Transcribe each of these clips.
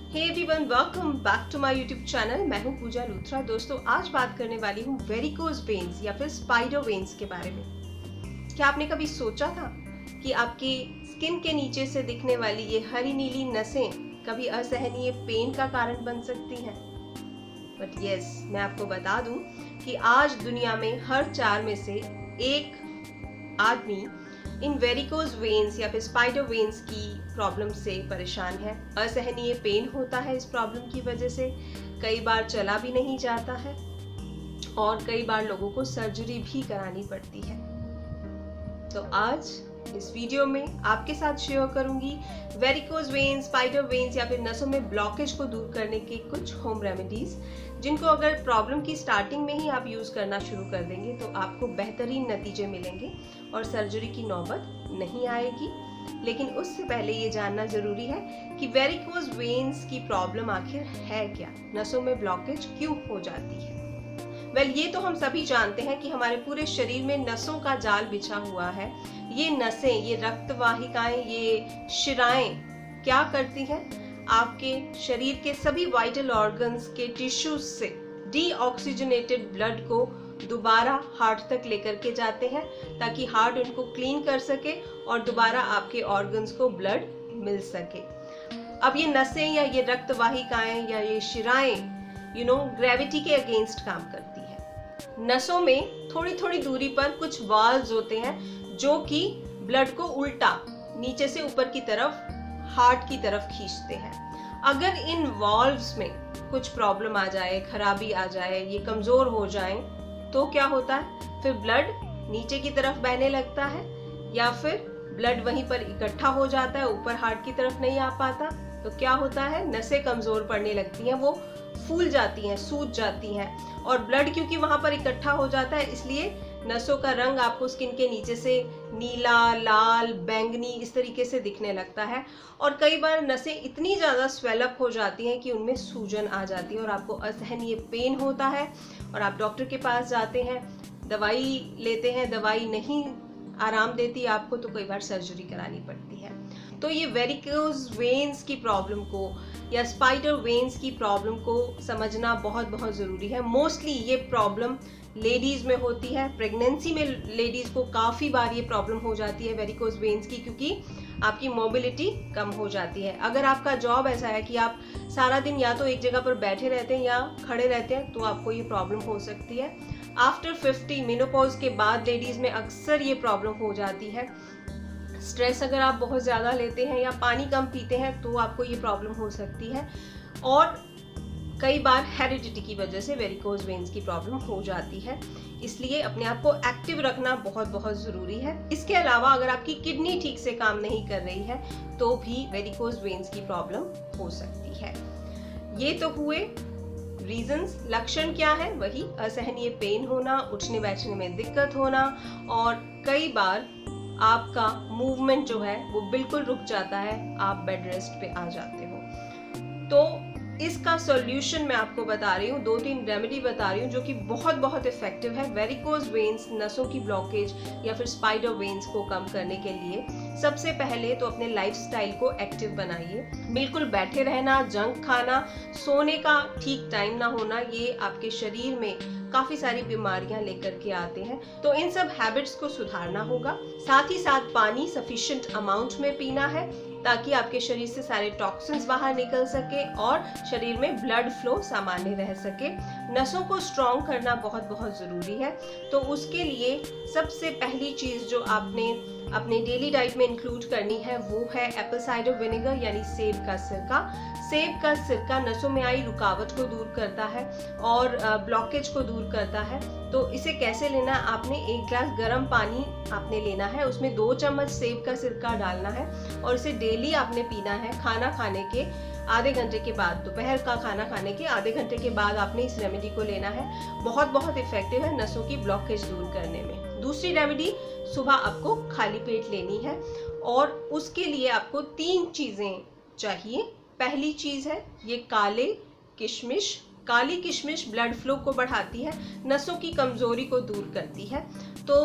Hey everyone, welcome back to my YouTube channel. मैं हूं पूजा लूथरा। दोस्तों, आज बात करने वाली हूं वेरिकोज वेन्स या फिर स्पाइडर वेन्स के बारे में। क्या आपने कभी सोचा था कि आपकी स्किन के नीचे से दिखने वाली ये हरी नीली नसें कभी असहनीय पेन का कारण बन सकती हैं? बट यस, मैं आपको बता दूं कि आज दुनिया में हर 4 में से एक आदमी इन वेरिकोज वेन्स या फिर स्पाइडर वेन्स की प्रॉब्लम से परेशान है। असहनीय पेन होता है इस प्रॉब्लम की वजह से, कई बार चला भी नहीं जाता है और कई बार लोगों को सर्जरी भी करानी पड़ती है। तो आज इस वीडियो में आपके साथ शेयर करूंगी वेरिकोज वेन्स, स्पाइडर वेन्स या फिर नसों में ब्लॉकेज को दूर करने के कुछ होम रेमेडीज, जिनको अगर प्रॉब्लम की स्टार्टिंग में ही आप यूज करना शुरू कर देंगे तो आपको बेहतरीन नतीजे मिलेंगे और सर्जरी की नौबत नहीं आएगी। लेकिन उससे पहले ये जानना जरूरी है कि वेरिकोज वेन्स की प्रॉब्लम आखिर है क्या, नसों में ब्लॉकेज क्यों हो जाती है। ये तो हम सभी जानते हैं कि हमारे पूरे शरीर में नसों का जाल बिछा हुआ है। ये नसें, ये रक्तवाहिकाएं, ये शिराएं क्या करती हैं? आपके शरीर के सभी वाइटल ऑर्गन्स के टिश्यूज से डीऑक्सीजनेटेड ब्लड को दोबारा हार्ट तक लेकर के जाते हैं ताकि हार्ट उनको क्लीन कर सके और दोबारा आपके ऑर्गन्स को ब्लड मिल सके। अब ये नसें या ये रक्तवाहिकाएं या ये शिराएं ग्रेविटी के अगेंस्ट काम करती है। नसों में थोड़ी थोड़ी दूरी पर कुछ वाल्व्स होते हैं जो कि ब्लड को उल्टा नीचे से ऊपर की तरफ हार्ट की तरफ खींचते हैं। अगर इन वाल्व्स में कुछ प्रॉब्लम आ जाए, खराबी आ जाए, ये कमजोर हो जाए तो क्या होता है? फिर ब्लड नीचे की तरफ बहने लगता है या फिर ब्लड वहीं पर इकट्ठा हो जाता है, ऊपर हार्ट की तरफ नहीं आ पाता। तो क्या होता है? नसें कमजोर पड़ने लगती हैं, वो फूल जाती हैं, सूज जाती हैं और ब्लड क्योंकि वहां पर इकट्ठा हो जाता है इसलिए नसों का रंग आपको स्किन के नीचे से नीला, लाल, बैंगनी इस तरीके से दिखने लगता है। और कई बार नसें इतनी ज़्यादा स्वेलअप हो जाती हैं कि उनमें सूजन आ जाती है और आपको असहनीय पेन होता है और आप डॉक्टर के पास जाते हैं, दवाई लेते हैं, दवाई नहीं आराम देती आपको तो कई बार सर्जरी करानी पड़ती है। तो ये वेरिकोज वेन्स की प्रॉब्लम को या स्पाइडर वेन्स की प्रॉब्लम को समझना बहुत बहुत ज़रूरी है। मोस्टली ये प्रॉब्लम लेडीज़ में होती है। प्रेगनेंसी में लेडीज़ को काफ़ी बार ये प्रॉब्लम हो जाती है वेरिकोज वेन्स की, क्योंकि आपकी मोबिलिटी कम हो जाती है। अगर आपका जॉब ऐसा है कि आप सारा दिन या तो एक जगह पर बैठे रहते हैं या खड़े रहते हैं तो आपको ये प्रॉब्लम हो सकती है। आफ्टर 50 मेनोपॉज के बाद लेडीज़ में अक्सर ये प्रॉब्लम हो जाती है। स्ट्रेस अगर आप बहुत ज़्यादा लेते हैं या पानी कम पीते हैं तो आपको ये प्रॉब्लम हो सकती है। और कई बार हेरिडिटी की वजह से वेरिकोज वेन्स की प्रॉब्लम हो जाती है, इसलिए अपने आप को एक्टिव रखना बहुत बहुत ज़रूरी है। इसके अलावा अगर आपकी किडनी ठीक से काम नहीं कर रही है तो भी वेरिकोज वेन्स की प्रॉब्लम हो सकती है। ये तो हुए रीजंस। लक्षण क्या है? वही असहनीय पेन होना, उठने बैठने में दिक्कत होना और कई बार आपका मूवमेंट जो है वो बिल्कुल रुक जाता है, आप बेड रेस्ट पे आ जाते हो। तो इसका सॉल्यूशन मैं आपको बता रही हूँ, 2-3 रेमेडी बता रही हूँ जो कि बहुत बहुत इफेक्टिव है वेरिकोज वेन्स, नसों की ब्लॉकेज या फिर स्पाइडर वेन्स को कम करने के लिए। सबसे पहले तो अपने लाइफस्टाइल को एक्टिव बनाइए। बिल्कुल बैठे रहना, जंक खाना, सोने का ठीक टाइम ना होना, ये आपके शरीर में काफी सारी बीमारियां लेकर के आते हैं। तो इन सब हैबिट्स को सुधारना होगा। साथ ही साथ पानी सफिशिएंट अमाउंट में पीना है ताकि आपके शरीर से सारे टॉक्सिन्स बाहर निकल सके और शरीर में ब्लड फ्लो सामान्य रह सके। नसों को स्ट्रॉन्ग करना बहुत बहुत ज़रूरी है। तो उसके लिए सबसे पहली चीज़ जो आपने अपने डेली डाइट में इंक्लूड करनी है वो है एप्पल साइडर विनेगर यानी सेब का सिरका। सेब का सिरका नसों में आई रुकावट को दूर करता है और ब्लॉकेज को दूर करता है। तो इसे कैसे लेना है? आपने 1 ग्लास गर्म पानी आपने लेना है, उसमें 2 चम्मच सेब का सिरका डालना है और इसे डेली आपने पीना है। खाना खाने के आधे घंटे के बाद, दोपहर का खाना खाने के आधे घंटे के बाद आपने इस रेमेडी को लेना है। बहुत बहुत इफेक्टिव है नसों की ब्लॉकेज दूर करने में। दूसरी रेमेडी, सुबह आपको खाली पेट लेनी है और उसके लिए आपको 3 चीज़ें चाहिए। पहली चीज़ है ये काले किशमिश। काली किशमिश ब्लड फ्लो को बढ़ाती है, नसों की कमजोरी को दूर करती है। तो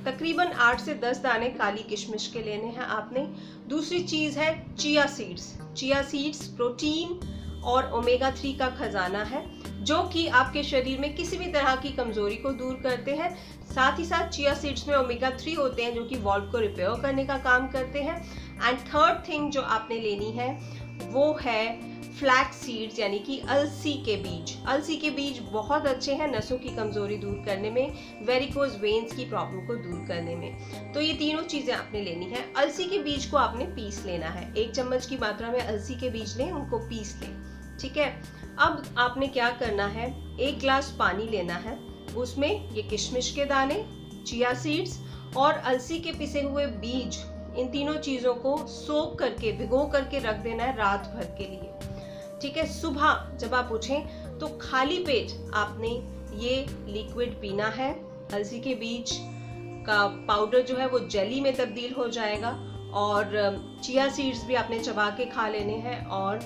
तकरीबन 8 से 10 दाने काली किशमिश के लेने हैं आपने। दूसरी चीज़ है chia seeds. Chia seeds protein और ओमेगा 3 का खजाना है, जो कि आपके शरीर में किसी भी तरह की कमजोरी को दूर करते हैं। साथ ही साथ चिया सीड्स में ओमेगा 3 होते हैं, जो कि वॉल्व को रिपेयर करने का काम करते हैं। एंड थर्ड थिंग जो आपने लेनी है वो है फ्लैक्स सीड्स, यानी कि अलसी के बीज। अलसी के बीज बहुत अच्छे हैं नसों की कमजोरी दूर करने में, वेरिकोज वेन्स की प्रॉब्लम को दूर करने में। तो ये तीनों चीजें आपने लेनी है। अलसी के बीज को आपने पीस लेना है, 1 चम्मच की मात्रा में अलसी के बीज लें, उनको पीस लें, ठीक है। अब आपने क्या करना है, 1 ग्लास पानी लेना है, उसमें ये किशमिश के दाने, चिया सीड्स और अलसी के पिसे हुए बीज, इन तीनों चीजों को सोक करके, भिगो करके रख देना है रात भर के लिए, ठीक है। सुबह जब आप उठें तो खाली पेट आपने ये लिक्विड पीना है। अलसी के बीज का पाउडर जो है वो जेली में तब्दील हो जाएगा, और चिया सीड्स भी आपने चबा के खा लेने हैं, और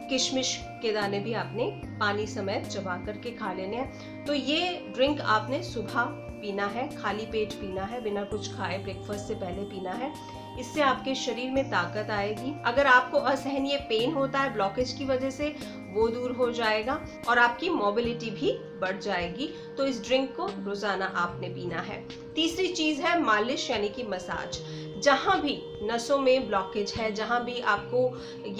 किशमिश के दाने भी आपने पानी समेत चबा करके खा लेने हैं। तो ये ड्रिंक आपने सुबह पीना है, खाली पेट पीना है, बिना कुछ खाए, ब्रेकफास्ट से पहले पीना है। इससे आपके शरीर में ताकत आएगी। अगर आपको असहनीय पेन होता है ब्लॉकेज की वजह से, वो दूर हो जाएगा और आपकी मोबिलिटी भी बढ़ जाएगी। तो इस ड्रिंक को रोजाना आपने पीना है। तीसरी चीज है मालिश, यानी कि मसाज। जहां भी नसों में ब्लॉकेज है, जहां भी आपको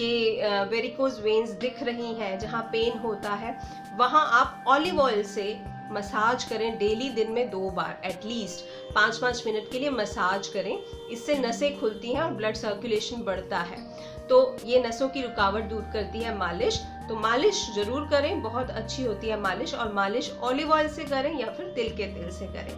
ये वेरिकोज वेन्स दिख रही हैं, जहां पेन होता है, वहां आप ऑलिव ऑयल से मसाज करें डेली, दिन में 2 बार एटलीस्ट 5-5 मिनट के लिए मसाज करें। इससे नसें खुलती हैं और ब्लड सर्कुलेशन बढ़ता है। तो ये नसों की रुकावट दूर करती है मालिश। तो मालिश जरूर करें, बहुत अच्छी होती है मालिश, और मालिश ऑलिव ऑयल से करें या फिर तिल के तेल से करें।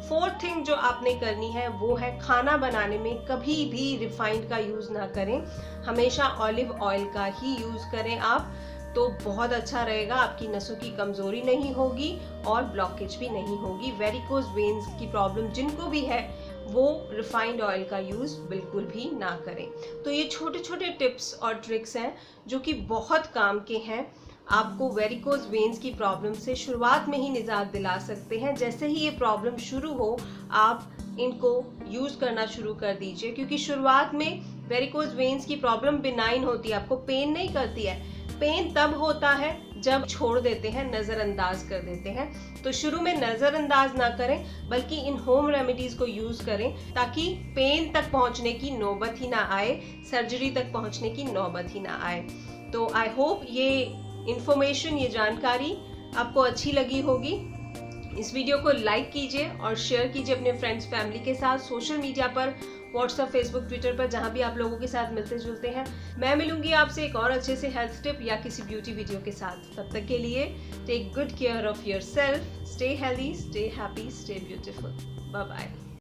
फोर्थ थिंग जो आपने करनी है वो है खाना बनाने में कभी भी रिफाइंड का यूज ना करें, हमेशा ऑलिव ऑयल का ही यूज करें आप। तो बहुत अच्छा रहेगा, आपकी नसों की कमजोरी नहीं होगी और ब्लॉकेज भी नहीं होगी। वेरिकोज वेन्स की प्रॉब्लम जिनको भी है वो रिफाइंड ऑयल का यूज बिल्कुल भी ना करें। तो ये छोटे छोटे टिप्स और ट्रिक्स हैं जो कि बहुत काम के हैं, आपको वेरिकोज वेन्स की प्रॉब्लम से शुरुआत में ही निजात दिला सकते हैं। जैसे ही ये प्रॉब्लम शुरू हो आप इनको यूज करना शुरू कर दीजिए, क्योंकि शुरुआत में वेरिकोज वेन्स की प्रॉब्लम बिनाइन होती है, आपको पेन नहीं करती है। पेन तब होता है जब छोड़ देते हैं, नजरअंदाज कर देते हैं। तो शुरू में नजरअंदाज ना करें, बल्कि इन होम रेमेडीज को यूज करें, ताकि पेन तक पहुंचने की नौबत ही ना आए, सर्जरी तक पहुंचने की नौबत ही ना आए। तो आई होप ये इंफॉर्मेशन, ये जानकारी आपको अच्छी लगी होगी। इस वीडियो को लाइक कीजिए और शेयर कीजिए अपने फ्रेंड्स फैमिली के साथ, सोशल मीडिया पर, व्हाट्सएप, फेसबुक, ट्विटर पर, जहां भी आप लोगों के साथ मिलते जुलते हैं। मैं मिलूंगी आपसे एक और अच्छे से हेल्थ टिप या किसी ब्यूटी वीडियो के साथ। तब तक के लिए take good care of yourself, stay healthy, stay happy, stay beautiful. Bye bye.